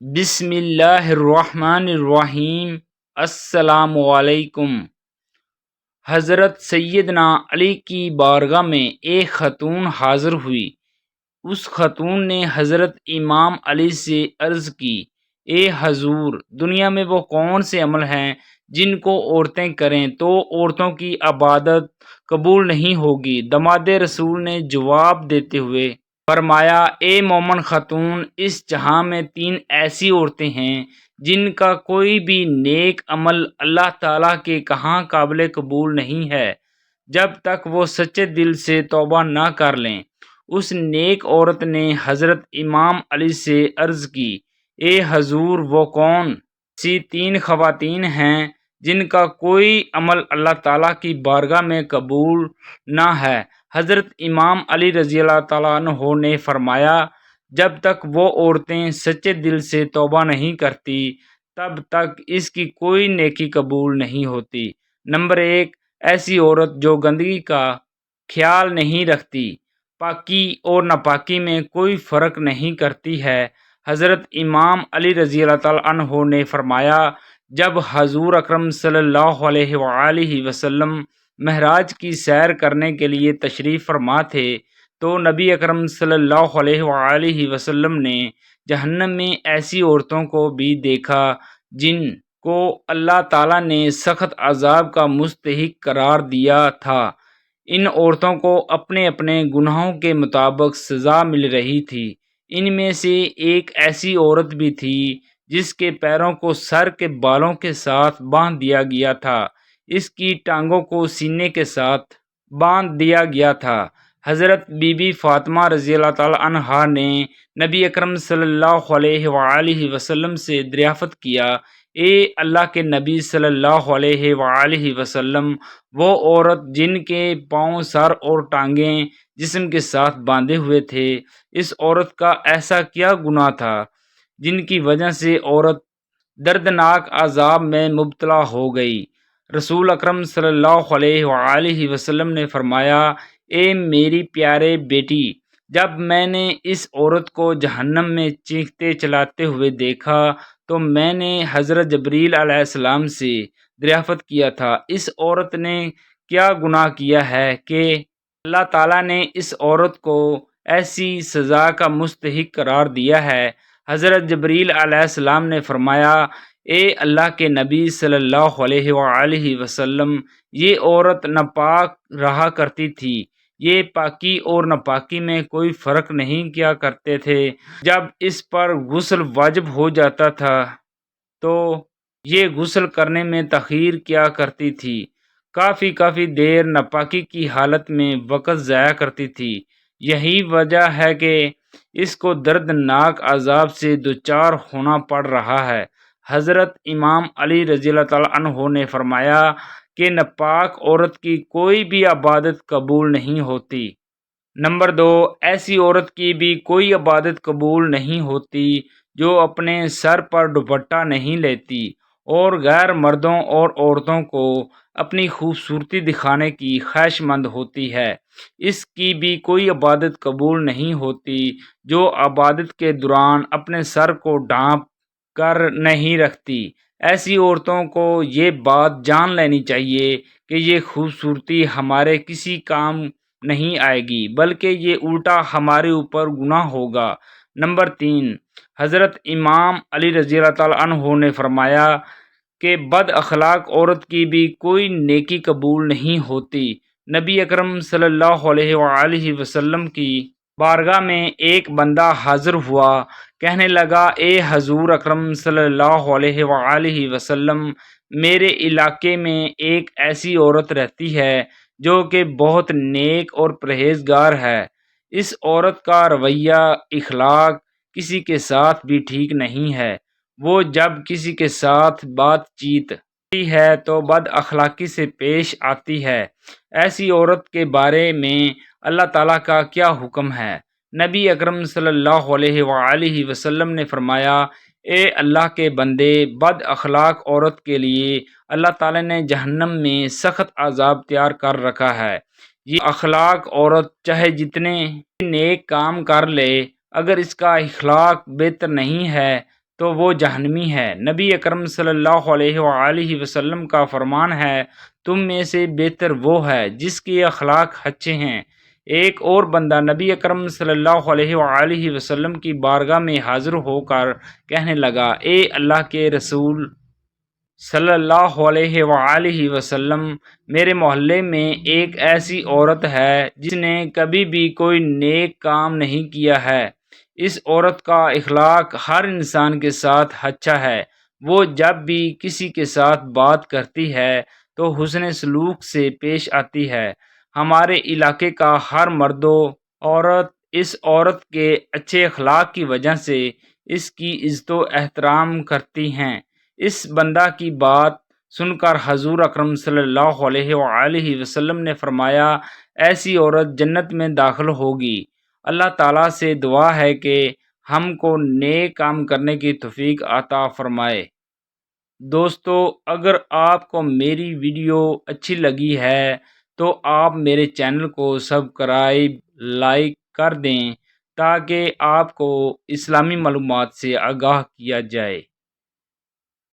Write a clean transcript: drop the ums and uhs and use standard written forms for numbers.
بسم اللہ الرحمن الرحیم۔ السلام علیکم۔ حضرت سیدنا علی کی بارگاہ میں ایک خاتون حاضر ہوئی۔ اس خاتون نے حضرت امام علی سے عرض کی، اے حضور، دنیا میں وہ کون سے عمل ہیں جن کو عورتیں کریں تو عورتوں کی عبادت قبول نہیں ہوگی؟ داماد رسول نے جواب دیتے ہوئے فرمایا، اے مومن خاتون، اس جہاں میں 3 ایسی عورتیں ہیں جن کا کوئی بھی نیک عمل اللہ تعالیٰ کے کہاں قابل قبول نہیں ہے جب تک وہ سچے دل سے توبہ نہ کر لیں۔ اس نیک عورت نے حضرت امام علی سے عرض کی، اے حضور، وہ کون سی 3 خواتین ہیں جن کا کوئی عمل اللہ تعالیٰ کی بارگاہ میں قبول نہ ہے؟ حضرت امام علی رضی اللہ تعالیٰ عنہ نے فرمایا، جب تک وہ عورتیں سچے دل سے توبہ نہیں کرتی تب تک اس کی کوئی نیکی قبول نہیں ہوتی۔ نمبر 1، ایسی عورت جو گندگی کا خیال نہیں رکھتی، پاکی اور ناپاکی میں کوئی فرق نہیں کرتی ہے۔ حضرت امام علی رضی اللہ تعالیٰ عنہ نے فرمایا، جب حضور اکرم صلی اللہ علیہ وآلہ وسلم معراج کی سیر کرنے کے لیے تشریف فرما تھے تو نبی اکرم صلی اللہ علیہ وآلہ وسلم نے جہنم میں ایسی عورتوں کو بھی دیکھا جن کو اللہ تعالیٰ نے سخت عذاب کا مستحق قرار دیا تھا۔ ان عورتوں کو اپنے اپنے گناہوں کے مطابق سزا مل رہی تھی۔ ان میں سے ایک ایسی عورت بھی تھی جس کے پیروں کو سر کے بالوں کے ساتھ باندھ دیا گیا تھا، اس کی ٹانگوں کو سینے کے ساتھ باندھ دیا گیا تھا۔ حضرت بی بی فاطمہ رضی اللہ تعالی عنہا نے نبی اکرم صلی اللہ علیہ وآلہ وسلم سے دریافت کیا، اے اللہ کے نبی صلی اللہ علیہ وآلہ وسلم، وہ عورت جن کے پاؤں، سر اور ٹانگیں جسم کے ساتھ باندھے ہوئے تھے، اس عورت کا ایسا کیا گناہ تھا جن کی وجہ سے عورت دردناک عذاب میں مبتلا ہو گئی؟ رسول اکرم صلی اللہ علیہ وآلہ وسلم نے فرمایا، اے میری پیارے بیٹی، جب میں نے اس عورت کو جہنم میں چیختے چلاتے ہوئے دیکھا تو میں نے حضرت جبریل علیہ السلام سے دریافت کیا تھا، اس عورت نے کیا گناہ کیا ہے کہ اللہ تعالیٰ نے اس عورت کو ایسی سزا کا مستحق قرار دیا ہے؟ حضرت جبریل علیہ السلام نے فرمایا، اے اللہ کے نبی صلی اللہ علیہ وآلہ وسلم، یہ عورت ناپاک رہا کرتی تھی، یہ پاکی اور ناپاکی میں کوئی فرق نہیں کیا کرتے تھے۔ جب اس پر غسل واجب ہو جاتا تھا تو یہ غسل کرنے میں تاخیر کیا کرتی تھی، کافی دیر ناپاکی کی حالت میں وقت ضائع کرتی تھی۔ یہی وجہ ہے کہ اس کو دردناک عذاب سے دوچار ہونا پڑ رہا ہے۔ حضرت امام علی رضی اللہ تعالیٰ عنہ نے فرمایا کہ ناپاک عورت کی کوئی بھی عبادت قبول نہیں ہوتی۔ نمبر 2، ایسی عورت کی بھی کوئی عبادت قبول نہیں ہوتی جو اپنے سر پر دوپٹہ نہیں لیتی اور غیر مردوں اور عورتوں کو اپنی خوبصورتی دکھانے کی خواہش مند ہوتی ہے۔ اس کی بھی کوئی عبادت قبول نہیں ہوتی جو عبادت کے دوران اپنے سر کو ڈھانپ کر نہیں رکھتی۔ ایسی عورتوں کو یہ بات جان لینی چاہیے کہ یہ خوبصورتی ہمارے کسی کام نہیں آئے گی، بلکہ یہ الٹا ہمارے اوپر گناہ ہوگا۔ نمبر 3، حضرت امام علی رضی اللہ تعالیٰ عنہ نے فرمایا کہ بد اخلاق عورت کی بھی کوئی نیکی قبول نہیں ہوتی۔ نبی اکرم صلی اللہ علیہ وآلہ وسلم کی بارگاہ میں ایک بندہ حاضر ہوا، کہنے لگا، اے حضور اکرم صلی اللہ علیہ وآلہ وسلم، میرے علاقے میں ایک ایسی عورت رہتی ہے جو کہ بہت نیک اور پرہیزگار ہے۔ اس عورت کا رویہ، اخلاق کسی کے ساتھ بھی ٹھیک نہیں ہے۔ وہ جب کسی کے ساتھ بات چیت کرتی ہے تو بد اخلاقی سے پیش آتی ہے۔ ایسی عورت کے بارے میں اللہ تعالیٰ کا کیا حکم ہے؟ نبی اکرم صلی اللہ علیہ وآلہ وسلم نے فرمایا، اے اللہ کے بندے، بد اخلاق عورت کے لیے اللہ تعالیٰ نے جہنم میں سخت عذاب تیار کر رکھا ہے۔ یہ اخلاق عورت چاہے جتنے نیک کام کر لے، اگر اس کا اخلاق بہتر نہیں ہے تو وہ جہنمی ہے۔ نبی اکرم صلی اللہ علیہ وآلہ وسلم کا فرمان ہے، تم میں سے بہتر وہ ہے جس کے اخلاق اچھے ہیں۔ ایک اور بندہ نبی اکرم صلی اللہ علیہ وآلہ وسلم کی بارگاہ میں حاضر ہو کر کہنے لگا، اے اللہ کے رسول صلی اللہ علیہ وآلہ وسلم، میرے محلے میں ایک ایسی عورت ہے جس نے کبھی بھی کوئی نیک کام نہیں کیا ہے۔ اس عورت کا اخلاق ہر انسان کے ساتھ اچھا ہے۔ وہ جب بھی کسی کے ساتھ بات کرتی ہے تو حسن سلوک سے پیش آتی ہے۔ ہمارے علاقے کا ہر مرد و عورت اس عورت کے اچھے اخلاق کی وجہ سے اس کی عزت و احترام کرتی ہیں۔ اس بندہ کی بات سن کر حضور اکرم صلی اللہ علیہ وآلہ وسلم نے فرمایا، ایسی عورت جنت میں داخل ہوگی۔ اللہ تعالیٰ سے دعا ہے کہ ہم کو نیک کام کرنے کی توفیق عطا فرمائے۔ دوستو، اگر آپ کو میری ویڈیو اچھی لگی ہے تو آپ میرے چینل کو سبسکرائب، لائک کر دیں تاکہ آپ کو اسلامی معلومات سے آگاہ کیا جائے۔